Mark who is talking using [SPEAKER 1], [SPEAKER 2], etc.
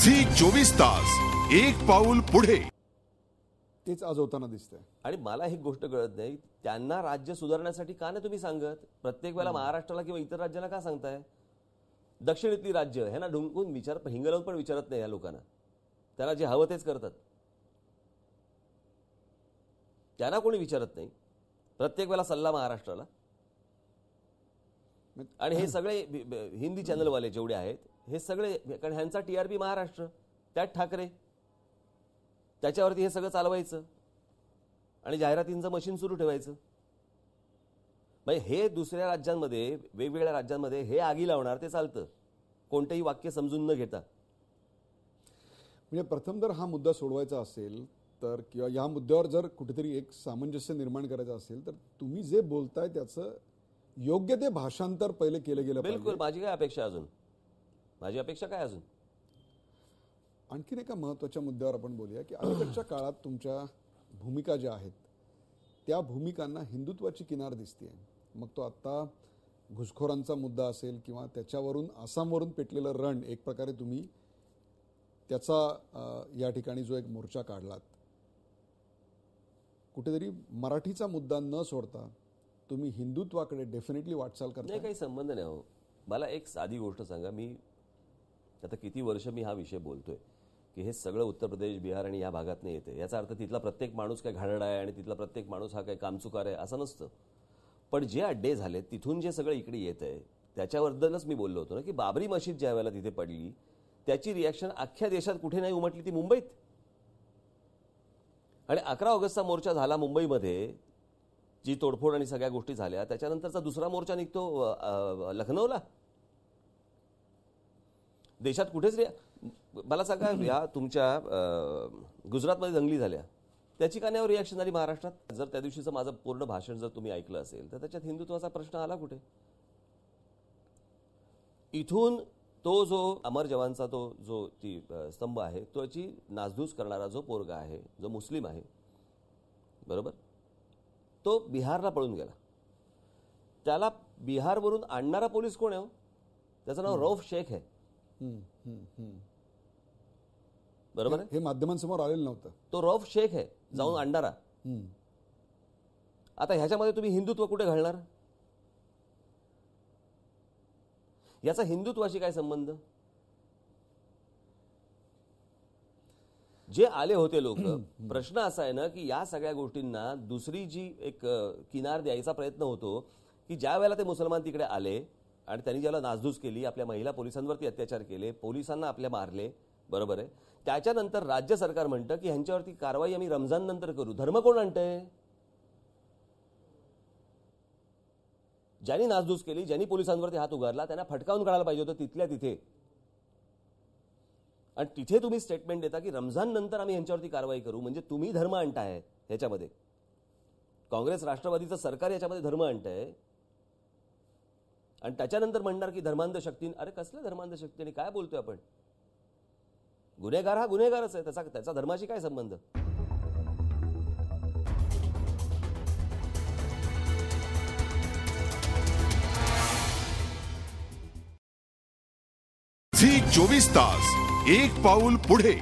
[SPEAKER 1] Zee 24 तास एक पाऊल पुढे.
[SPEAKER 2] तेच आज होताना दिसतंय.
[SPEAKER 3] आणि मला ही गोष्ट कळत नाही, त्यांना राज्य सुधारण्यासाठी का नाही तुम्ही सांगत? प्रत्येक वेळेला महाराष्ट्राला किंवा इतर राज्याला का सांगताय? दक्षिणेतली राज्य ह्यांना ढुंकून हिंगलावून पण विचारत नाही या लोकांना. त्यांना जे हवं तेच करतात. त्यांना कोणी विचारत नाही. प्रत्येक वेळेला सल्ला महाराष्ट्राला. आणि हे सगळे हिंदी चॅनलवाले जेवढे आहेत हे सगळे, कारण ह्यांचा टीआरपी महाराष्ट्र, त्यात ठाकरे, त्याच्यावरती हे सगळं चालवायचं आणि जाहिरातींचं मशीन सुरू ठेवायचं. म्हणजे हे दुसऱ्या राज्यांमध्ये, वेगवेगळ्या राज्यांमध्ये हे आगी लावणार ते चालतं, कोणतेही वाक्य समजून न घेता.
[SPEAKER 2] म्हणजे प्रथम जर हा मुद्दा सोडवायचा असेल तर, किंवा या मुद्द्यावर जर कुठेतरी एक सामंजस्य निर्माण करायचं असेल तर तुम्ही जे बोलताय त्याचं योग्य ते भाषांतर पहिले केलं गेलं पाहिजे.
[SPEAKER 3] बिलकुल. माझी काय अपेक्षा अजून? माझी अपेक्षा काय अजून?
[SPEAKER 2] आणखीन एका महत्त्वाच्या मुद्द्यावर आपण बोलूया की अलीकडच्या काळात तुमच्या भूमिका ज्या आहेत त्या भूमिकांना हिंदुत्वाची किनार दिसते. मग तो आत्ता घुसखोरांचा मुद्दा असेल किंवा त्याच्यावरून आसामवरून पेटलेलं रण, एक प्रकारे तुम्ही त्याचा या ठिकाणी जो एक मोर्चा काढलात, कुठेतरी मराठीचा मुद्दा न सोडता तुम्ही हिंदुत्वाकडे डेफिनेटली वाटचाल करता.
[SPEAKER 3] नाही, काही संबंध नाही हो. मला एक साधी गोष्ट सांगा. मी आता किती वर्ष मी हा विषय बोलतोय की हे सगळं उत्तर प्रदेश, बिहार आणि या भागात नाही येते. याचा अर्थ तिथला प्रत्येक माणूस काय घाणेरडा आहे आणि तिथला प्रत्येक माणूस हा काय कामचुकार आहे असं नसतं. पण जे अड्डे झाले तिथून जे सगळं इकडे येत आहे त्याच्याबद्दलच मी बोललो होतो ना, की बाबरी मशीद ज्या वेळेला तिथे पडली त्याची रिॲक्शन अख्ख्या देशात कुठे नाही उमटली, ती मुंबईत. आणि 11 ऑगस्टचा मोर्चा झाला मुंबईमध्ये, जी तोडफोड आणि सगळ्या गोष्टी झाल्या, त्याच्यानंतरचा दुसरा मोर्चा निघतो लखनौला. देशात कुठेच मला सांगा, या तुमच्या गुजरातमध्ये दंगली झाल्या त्याची का नाही रिॲक्शन आली महाराष्ट्रात? जर त्या दिवशीचं माझं पूर्ण भाषण जर तुम्ही ऐकलं असेल तर त्याच्यात हिंदुत्वाचा प्रश्न आला कुठे? इथून तो जो अमर जवानचा तो जो ती स्तंभ आहे त्याची नासधूस करणारा जो पोरगा आहे, जो मुस्लिम आहे, बरोबर, तो बिहारला पळून गेला. त्याला बिहारवरून आणणारा पोलीस कोण आहे? त्याचं नाव रौफ शेख आहे. बरोबर आहे.
[SPEAKER 2] हे माध्यमांसमोर आलेलं नव्हतं.
[SPEAKER 3] तो रौफ शेख आहे जाऊन आणणारा. आता ह्याच्यामध्ये तुम्ही हिंदुत्व कुठे घालणार? याचा हिंदुत्वाशी काय संबंध? जे आले होते लोक, प्रश्न असा आहे ना की या सगळ्या गोष्टींना दुसरी जी एक किनार द्यायचा प्रयत्न होतो की ज्या वेळेला ते मुसलमान तिकडे आले आणि त्यांनी ज्याला नासधूस केली, आपल्या महिला पोलिसांवरती अत्याचार केले, पोलिसांना आपल्या मारले, बरोबर आहे, त्याच्यानंतर राज्य सरकार म्हणतं की ह्यांच्यावरती कारवाई आम्ही रमजान नंतर करू. धर्म कोण आणतंय? ज्यांनी नासधूस केली, ज्यांनी पोलिसांवरती हात उगारला त्यांना फटकावून काढायला पाहिजे होतं तिथल्या तिथे. आणि तिथे तुम्ही स्टेटमेंट देता की रमजान नंतर आम्ही यांच्यावरती कारवाई करू. म्हणजे तुम्ही धर्म आणताय ह्याच्यामध्ये. काँग्रेस राष्ट्रवादीचं सरकार याच्यामध्ये धर्म आणतंय आणि त्याच्यानंतर म्हणणार की धर्मांध शक्ती. अरे कसल्या धर्मांध शक्ती आणि काय बोलतोय आपण? गुन्हेगार हा गुन्हेगारच आहे, त्याचा धर्माशी काय संबंध?
[SPEAKER 1] झी 24 तास एक पाऊल पुढे.